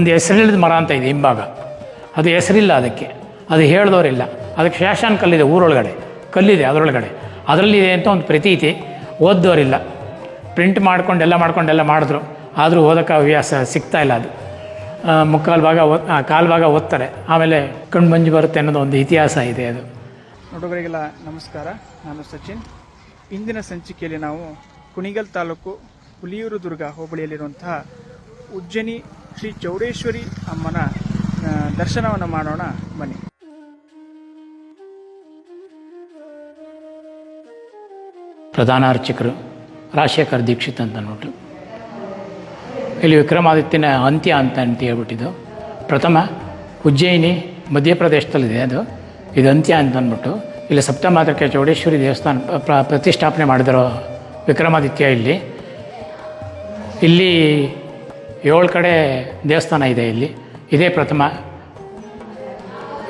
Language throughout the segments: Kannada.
ಒಂದು ಹೆಸರಿಲ್ಲದ ಮರ ಅಂತ ಇದೆ ಹಿಂಭಾಗ, ಅದು ಹೆಸರಿಲ್ಲ, ಅದು ಹೇಳಿದವರಿಲ್ಲ. ಅದಕ್ಕೆ ಶಾಸನ ಕಲ್ಲಿದೆ, ಊರೊಳಗಡೆ ಕಲ್ಲಿದೆ, ಅದರಲ್ಲಿದೆ ಅಂತ ಒಂದು ಪ್ರತೀತಿ. ಓದ್ದವರಿಲ್ಲ, ಪ್ರಿಂಟ್ ಮಾಡ್ಕೊಂಡೆಲ್ಲ ಮಾಡಿದ್ರು, ಆದರೂ ಓದೋಕ್ಕೆ ಹವ್ಯಾಸ ಸಿಗ್ತಾಯಿಲ್ಲ. ಅದು ಕಾಲು ಭಾಗ ಓದ್ತಾರೆ, ಆಮೇಲೆ ಕಣ್ಣು ಮಂಜು ಬರುತ್ತೆ ಅನ್ನೋದು ಒಂದು ಇತಿಹಾಸ ಇದೆ. ಅದು ನೋಡುಗರಿಗೆಲ್ಲ ನಮಸ್ಕಾರ, ನಾನು ಸಚಿನ್. ಇಂದಿನ ಸಂಚಿಕೆಯಲ್ಲಿ ನಾವು ಕುಣಿಗಲ್ ತಾಲೂಕು ಹುಲಿಯೂರು ದುರ್ಗ ಹೋಬಳಿಯಲ್ಲಿರುವಂತಹ ಉಜ್ಜಯಿನಿ ಶ್ರೀ ಚೌಡೇಶ್ವರಿ ಅಮ್ಮನ ದರ್ಶನವನ್ನು ಮಾಡೋಣ ಬನ್ನಿ. ಪ್ರಧಾನ ಅರ್ಚಕರು ರಾಜಶೇಖರ್ ದೀಕ್ಷಿತ್ ಅಂತ ಅಂದ್ಬಿಟ್ಟು, ಇಲ್ಲಿ ವಿಕ್ರಮಾದಿತ್ಯನ ಅಂತ್ಯ ಅಂತ ಹೇಳ್ಬಿಟ್ಟಿದ್ದು. ಪ್ರಥಮ ಉಜ್ಜಯಿನಿ ಮಧ್ಯಪ್ರದೇಶದಲ್ಲಿದೆ, ಇದು ಅಂತ್ಯ ಅಂತ ಅಂದ್ಬಿಟ್ಟು ಇಲ್ಲಿ ಸಪ್ತಮಾತೃಕೆ ಚೌಡೇಶ್ವರಿ ದೇವಸ್ಥಾನ ಪ್ರತಿಷ್ಠಾಪನೆ ಮಾಡಿದಿರೋ ವಿಕ್ರಮಾದಿತ್ಯ. ಇಲ್ಲಿ 7 ಕಡೆ ದೇವಸ್ಥಾನ ಇದೆ. ಇದೇ ಪ್ರಥಮ.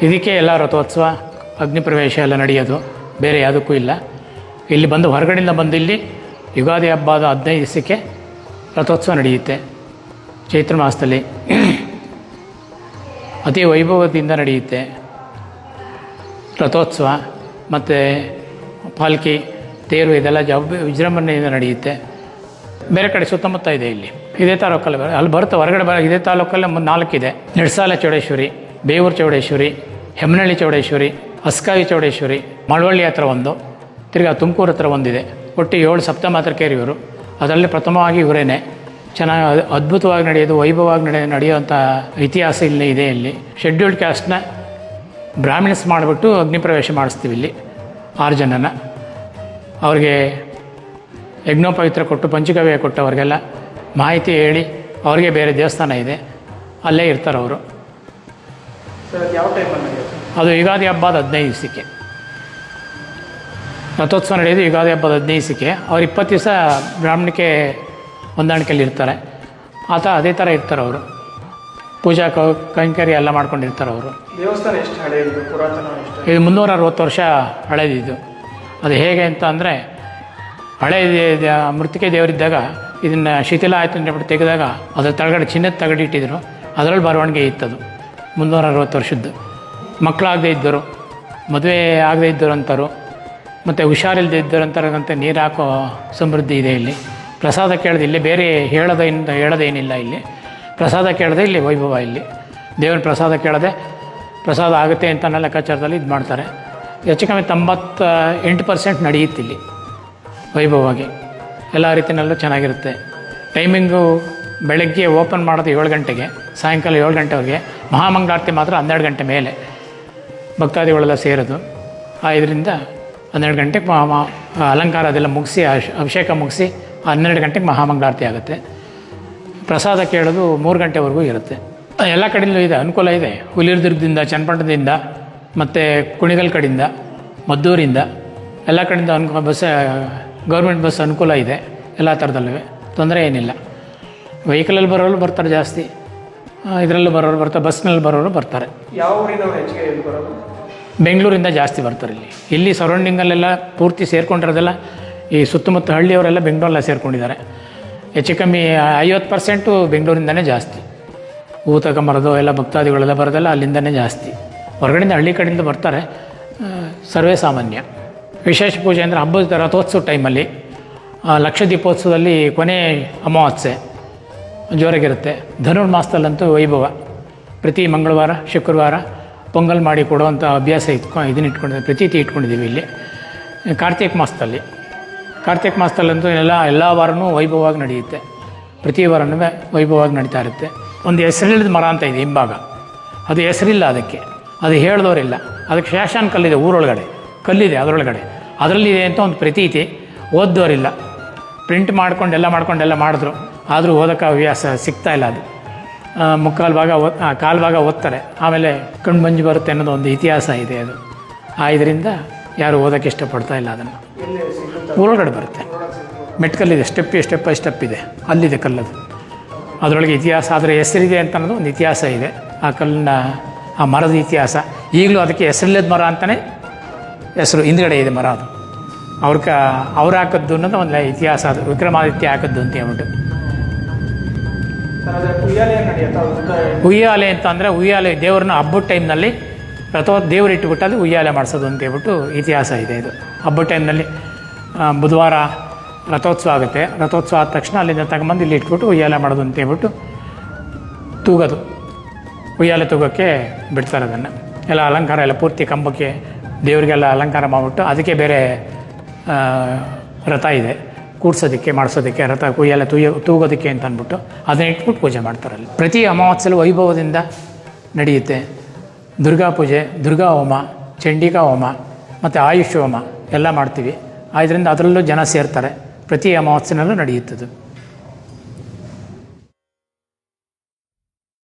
ಇದಕ್ಕೆ ಎಲ್ಲ ರಥೋತ್ಸವ, ಅಗ್ನಿಪ್ರವೇಶ ಎಲ್ಲ ನಡೆಯೋದು, ಬೇರೆ ಯಾವುದಕ್ಕೂ ಇಲ್ಲ. ಇಲ್ಲಿ ಹೊರಗಡೆಯಿಂದ ಬಂದು ಇಲ್ಲಿ ಯುಗಾದಿ ಹಬ್ಬದ 15 ದಿವಸಕ್ಕೆ ರಥೋತ್ಸವ ನಡೆಯುತ್ತೆ. ಚೈತ್ರ ಮಾಸದಲ್ಲಿ ಅತಿ ವೈಭವದಿಂದ ನಡೆಯುತ್ತೆ ರಥೋತ್ಸವ. ಮತ್ತು ಪಾಲ್ಕಿ, ತೇರು ಇದೆಲ್ಲ ವಿಜೃಂಭಣೆಯಿಂದ ನಡೆಯುತ್ತೆ. ಬೇರೆ ಕಡೆ ಸುತ್ತಮುತ್ತ ಇದೆ. ಇದೇ ತಾಲೂಕಲ್ಲಿ ಅಲ್ಲಿ ಬರುತ್ತೆ. ಹೊರಗಡೆ ಇದೇ ತಾಲೂಕಲ್ಲಿ 4 ಇದೆ: ನಿಡ್ಸಾಲ ಚೌಡೇಶ್ವರಿ, ಬೇವೂರು ಚೌಡೇಶ್ವರಿ, ಹೆಮ್ಮನಹಳ್ಳಿ ಚೌಡೇಶ್ವರಿ, ಅಸ್ಕಾವಿ ಚೌಡೇಶ್ವರಿ, ಮಳವಳ್ಳಿ ಹತ್ರ ಒಂದು, ತಿರ್ಗಾ ತುಮಕೂರು ಹತ್ರ ಒಂದಿದೆ. ಒಟ್ಟು 7 ಸಪ್ತಮಾತೃಕೆಯರು ಇವರು. ಅದರಲ್ಲಿ ಪ್ರಥಮವಾಗಿ ಇವರೇನೆ. ಚೆನ್ನಾಗಿ ಅದ್ಭುತವಾಗಿ ನಡೆಯೋದು, ವೈಭವವಾಗಿ ನಡೆಯುವಂಥ ಇತಿಹಾಸ ಇದೆ. ಶೆಡ್ಯೂಲ್ಡ್ ಕ್ಯಾಸ್ಟ್ನ ಬ್ರಾಹ್ಮಿಣ್ಸ್ ಮಾಡಿಬಿಟ್ಟು ಅಗ್ನಿಪ್ರವೇಶ ಮಾಡಿಸ್ತೀವಿ. 6 ಜನನ ಅವ್ರಿಗೆ ಯಜ್ಞೋಪವಿತ್ರ ಕೊಟ್ಟು, ಪಂಚಗವ್ಯ ಕೊಟ್ಟು, ಅವ್ರಿಗೆಲ್ಲ ಮಾಹಿತಿ ಹೇಳಿ, ಅವ್ರಿಗೆ ಬೇರೆ ದೇವಸ್ಥಾನ ಇದೆ, ಅಲ್ಲೇ ಇರ್ತಾರೆ ಅವರು. ಯಾವ ಟೈಮಲ್ಲಿ ಅದು ಯುಗಾದಿ ಹಬ್ಬದ 15 ದಿವಸಕ್ಕೆ ರಥೋತ್ಸವ ನಡೆಯೋದು. ಯುಗಾದಿ ಹಬ್ಬದ 15 ದಿವಸಕ್ಕೆ ಅವ್ರು 20 ದಿವಸ ಬ್ರಾಹ್ಮಣಿಕೆ ಹೊಂದಾಣಿಕೆಯಲ್ಲಿ ಇರ್ತಾರೆ. ಅದೇ ಥರ ಇರ್ತಾರೆ ಅವರು. ಪೂಜಾ ಕೈಂಕರ್ಯ ಎಲ್ಲ ಮಾಡ್ಕೊಂಡಿರ್ತಾರೆ ಅವರು. ದೇವಸ್ಥಾನ ಎಷ್ಟು ಹಳೆಯದು, ಪುರಾತನ ಎಷ್ಟು? ಇದು 360 ವರ್ಷ ಹಳೆದಿದ್ದು. ಅದು ಹೇಗೆ ಅಂತ ಅಂದರೆ, ಹಳೆ ಮೃತ್ತಿಕೆ ದೇವರಿದ್ದಾಗ ಇದನ್ನು ಶಿಥಿಲ ಆಯಿತು ಅಂದ್ಬಿಟ್ಟು ತೆಗೆದಾಗ ಅದ್ರ ತಳಗಡೆ ಚಿನ್ನದ ತಗಡಿಟ್ಟಿದ್ರು. ಅದರಲ್ಲಿ ಬರವಣಿಗೆ ಇತ್ತದು. 360 ವರ್ಷದ್ದು. ಮಕ್ಕಳಾಗದೇ ಇದ್ದರು, ಮದುವೆ ಆಗದೇ ಇದ್ದರು ಅಂತಾರು, ಮತ್ತು ಹುಷಾರಿಲ್ಲದೆ ಇದ್ದರು ಅಂತಾರಂತೆ ನೀರು ಹಾಕೋ ಸಮೃದ್ಧಿ ಇದೆ. ಪ್ರಸಾದ ಕೇಳದೆ, ಇಲ್ಲಿ ಬೇರೆ ಹೇಳೋದೇನಿಲ್ಲ. ಪ್ರಸಾದ ಕೇಳದೆ ಇಲ್ಲಿ ವೈಭವ. ದೇವರ ಪ್ರಸಾದ ಕೇಳದೆ ಪ್ರಸಾದ ಆಗುತ್ತೆ ಅಂತ ಅನ್ನೋ ಲೆಕ್ಕಾಚಾರದಲ್ಲಿ ಇದು ಮಾಡ್ತಾರೆ. ಹೆಚ್ಚು ಕಮ್ಮಿ 98% ನಡೆಯುತ್ತೆ ವೈಭವವಾಗಿ. ಎಲ್ಲ ರೀತಿಯಲ್ಲೂ ಚೆನ್ನಾಗಿರುತ್ತೆ. ಟೈಮಿಂಗು ಬೆಳಗ್ಗೆ ಓಪನ್ ಮಾಡೋದು 7 ಗಂಟೆಗೆ, ಸಾಯಂಕಾಲ 7 ಗಂಟೆವರೆಗೆ. ಮಹಾಮಂಗಳಾರತಿ ಮಾತ್ರ 12 ಗಂಟೆ ಮೇಲೆ ಭಕ್ತಾದಿಗಳೆಲ್ಲ ಸೇರೋದು. 5ರಿಂದ 12 ಗಂಟೆಗೆ ಅಲಂಕಾರ ಅದೆಲ್ಲ ಮುಗಿಸಿ, ಅಭಿಷೇಕ ಮುಗಿಸಿ 12 ಗಂಟೆಗೆ ಮಹಾಮಂಗಳಾರತಿ ಆಗುತ್ತೆ. ಪ್ರಸಾದ ಕೇಳೋದು 3 ಗಂಟೆವರೆಗೂ ಇರುತ್ತೆ. ಎಲ್ಲ ಕಡೆಯಲ್ಲೂ ಇದೆ, ಅನುಕೂಲ ಇದೆ. ಹುಲಿಯೂರು ದುರ್ಗದಿಂದ, ಚನ್ನಪಟ್ಟಣದಿಂದ, ಮತ್ತು ಕುಣಿಗಲ್ ಕಡೆಯಿಂದ, ಮದ್ದೂರಿಂದ, ಎಲ್ಲ ಕಡೆಯಿಂದ ಗೌರ್ಮೆಂಟ್ ಬಸ್ ಅನುಕೂಲ ಇದೆ. ಎಲ್ಲ ಥರದಲ್ಲೂ ತೊಂದರೆ ಏನಿಲ್ಲ. ವೆಹಿಕಲಲ್ಲಿ ಬರೋರು ಬರ್ತಾರೆ ಜಾಸ್ತಿ, ಇದರಲ್ಲೂ ಬರೋರು ಬರ್ತಾರೆ, ಬಸ್ನಲ್ಲಿ ಬರೋರು ಬರ್ತಾರೆ. ಯಾವ ಊರಿನವರು ಹೆಚ್ಚಿಗೆ ಬರೋದು? ಬೆಂಗಳೂರಿಂದ ಜಾಸ್ತಿ ಬರ್ತಾರೆ. ಇಲ್ಲಿ ಸರೌಂಡಿಂಗಲ್ಲೆಲ್ಲ ಪೂರ್ತಿ ಸೇರ್ಕೊಂಡಿರೋದೆಲ್ಲ ಈ ಸುತ್ತಮುತ್ತ ಹಳ್ಳಿಯವರೆಲ್ಲ ಬೆಂಗಳೂರೆಲ್ಲ ಸೇರ್ಕೊಂಡಿದ್ದಾರೆ. ಹೆಚ್ಚು ಕಮ್ಮಿ 50% ಬೆಂಗಳೂರಿಂದನೇ ಜಾಸ್ತಿ. ಹೂ ತಗೊಂಬರೋದು ಎಲ್ಲ ಭಕ್ತಾದಿಗಳೆಲ್ಲ ಬರೋದೆಲ್ಲ ಅಲ್ಲಿಂದನೇ ಜಾಸ್ತಿ. ಹೊರಗಡೆಯಿಂದ ಹಳ್ಳಿ ಕಡೆಯಿಂದ ಬರ್ತಾರೆ, ಸರ್ವೇ ಸಾಮಾನ್ಯ. ವಿಶೇಷ ಪೂಜೆ ಅಂದರೆ ಹಬ್ಬದ ರಥೋತ್ಸವ ಟೈಮಲ್ಲಿ, ಲಕ್ಷ ದೀಪೋತ್ಸವದಲ್ಲಿ ಕೊನೆ ಅಮಾವಾಸ್ಯೆ ಜೋರಾಗಿರುತ್ತೆ. ಧನುರ್ಮಾಸದಲ್ಲಂತೂ ವೈಭವ. ಪ್ರತಿ ಮಂಗಳವಾರ, ಶುಕ್ರವಾರ ಪೊಂಗಲ್ ಮಾಡಿ ಕೊಡುವಂಥ ಅಭ್ಯಾಸ ಇಟ್ಕೊಂಡಿದ್ದೀವಿ, ಪ್ರತೀತಿ ಇಟ್ಕೊಂಡಿದ್ದೀವಿ. ಕಾರ್ತಿಕ ಮಾಸದಲ್ಲಂತೂ ಎಲ್ಲ ವಾರನೂ ವೈಭವವಾಗಿ ನಡೆಯುತ್ತೆ. ಪ್ರತಿ ವಾರನೂ ವೈಭವವಾಗಿ ನಡೀತಾ ಇರುತ್ತೆ. ಒಂದು ಹೆಸರಿಲ್ಲದ ಮರ ಅಂತ ಇದೆ ಹಿಂಭಾಗ, ಅದು ಹೆಸರಿಲ್ಲ, ಅದು ಹೇಳಿದವರಿಲ್ಲ. ಅದಕ್ಕೆ ಶಾಸನ ಕಲ್ಲಿದೆ, ಊರೊಳಗಡೆ ಕಲ್ಲಿದೆ, ಅದರಲ್ಲಿದೆ ಅಂತ ಒಂದು ಪ್ರತೀತಿ. ಓದ್ದವರಿಲ್ಲ, ಪ್ರಿಂಟ್ ಮಾಡ್ಕೊಂಡೆಲ್ಲ ಮಾಡಿದ್ರು, ಆದರೂ ಓದೋಕ್ಕೆ ಹವ್ಯಾಸ ಸಿಗ್ತಾಯಿಲ್ಲ. ಅದು ಕಾಲು ಭಾಗ ಓದ್ತಾರೆ, ಆಮೇಲೆ ಕಣ್ಣು ಮಂಜು ಬರುತ್ತೆ ಅನ್ನೋದು ಒಂದು ಇತಿಹಾಸ ಇದೆ. ಅದು ಇದರಿಂದ ಯಾರು ಓದೋಕ್ಕೆ ಇಷ್ಟಪಡ್ತಾ ಇಲ್ಲ. ಅದನ್ನು ಊರೊಳಗಡೆ ಬರುತ್ತೆ, ಮೆಟ್ಕಲ್ಲಿದೆ, ಸ್ಟೆಪ್ ಇದೆ, ಅಲ್ಲಿದೆ ಕಲ್ಲದು. ಅದರೊಳಗೆ ಇತಿಹಾಸ, ಅದರ ಹೆಸರಿದೆ ಅಂತ ಅನ್ನೋದು ಒಂದು ಇತಿಹಾಸ ಇದೆ. ಆ ಕಲ್ಲಿನ, ಆ ಮರದ ಇತಿಹಾಸ. ಈಗಲೂ ಅದಕ್ಕೆ ಹೆಸರಿಲ್ಲದ ಮರ ಅಂತಲೇ ಹೆಸರು. ಹಿಂದ್ಗಡೆ ಇದೆ ಮರ. ಅದು ಅವ್ರು ಹಾಕಿದ್ದು ಅನ್ನೋದು ಒಂದು ಇತಿಹಾಸ. ಅದು ವಿಕ್ರಮಾದಿತ್ಯ ಹಾಕಿದ್ದು ಅಂತ ಹೇಳ್ಬಿಟ್ಟು ಸರ್ ಅದೇ ಉಯ್ಯಾಲೆ ನಡೆಯುತ್ತಾ ಉದ್ದ ಉಯ್ಯಾಲೆ ಅಂತ ಅಂದರೆ ಉಯ್ಯಾಲೆ ದೇವ್ರನ್ನ ಹಬ್ಬದ ಟೈಮ್ನಲ್ಲಿ ದೇವ್ರು ಇಟ್ಬಿಟ್ಟು ಅಲ್ಲಿ ಉಯ್ಯಾಲೆ ಮಾಡಿಸೋದು ಅಂತ ಹೇಳ್ಬಿಟ್ಟು ಇತಿಹಾಸ ಇದೆ. ಇದು ಹಬ್ಬದ ಟೈಮ್ನಲ್ಲಿ ಬುಧವಾರ ರಥೋತ್ಸವ ಆಗುತ್ತೆ. ರಥೋತ್ಸವ ಆದ ತಕ್ಷಣ ಅಲ್ಲಿಂದ ತಗೊಂಬಂದು ಇಲ್ಲಿ ಇಟ್ಬಿಟ್ಟು ಉಯ್ಯಾಲೆ ಮಾಡೋದು ಅಂತ ಹೇಳ್ಬಿಟ್ಟು ತೂಗೋದು, ಉಯ್ಯಾಲೆ ತೂಗೋಕ್ಕೆ ಬಿಡ್ತಾರೆ. ಅದನ್ನು ಎಲ್ಲ ಅಲಂಕಾರ ಎಲ್ಲ ಪೂರ್ತಿ ಕಂಬಕ್ಕೆ ದೇವರಿಗೆಲ್ಲ ಅಲಂಕಾರ ಮಾಡಿಬಿಟ್ಟು ಅದಕ್ಕೆ ಬೇರೆ ರಥ ಇದೆ ಕೂಡ್ಸೋದಕ್ಕೆ ಮಾಡಿಸೋದಕ್ಕೆ, ರಥ ಉಯ್ಯಾಲೆ ತೂಗೋದಕ್ಕೆ ಅಂತ ಅಂದ್ಬಿಟ್ಟು ಅದನ್ನ ಇಟ್ಬಿಟ್ಟು ಪೂಜೆ ಮಾಡ್ತಾರೆ. ಅಲ್ಲಿ ಪ್ರತಿ ಅಮಾವಾಸ್ಯೆಲು ವೈಭವದಿಂದ ನಡೆಯುತ್ತೆ. ದುರ್ಗಾ ಪೂಜೆ, ದುರ್ಗಾ ಹೋಮ, ಚಂಡಿಕಾ ಹೋಮ ಮತ್ತು ಆಯುಷ್ ಹೋಮ ಎಲ್ಲ ಮಾಡ್ತೀವಿ. ಆದ್ದರಿಂದ ಅದರಲ್ಲೂ ಜನ ಸೇರ್ತಾರೆ. ಪ್ರತಿ ಅಮಾವಾಸ್ಯೆನಲ್ಲೂ ನಡೆಯುತ್ತದು.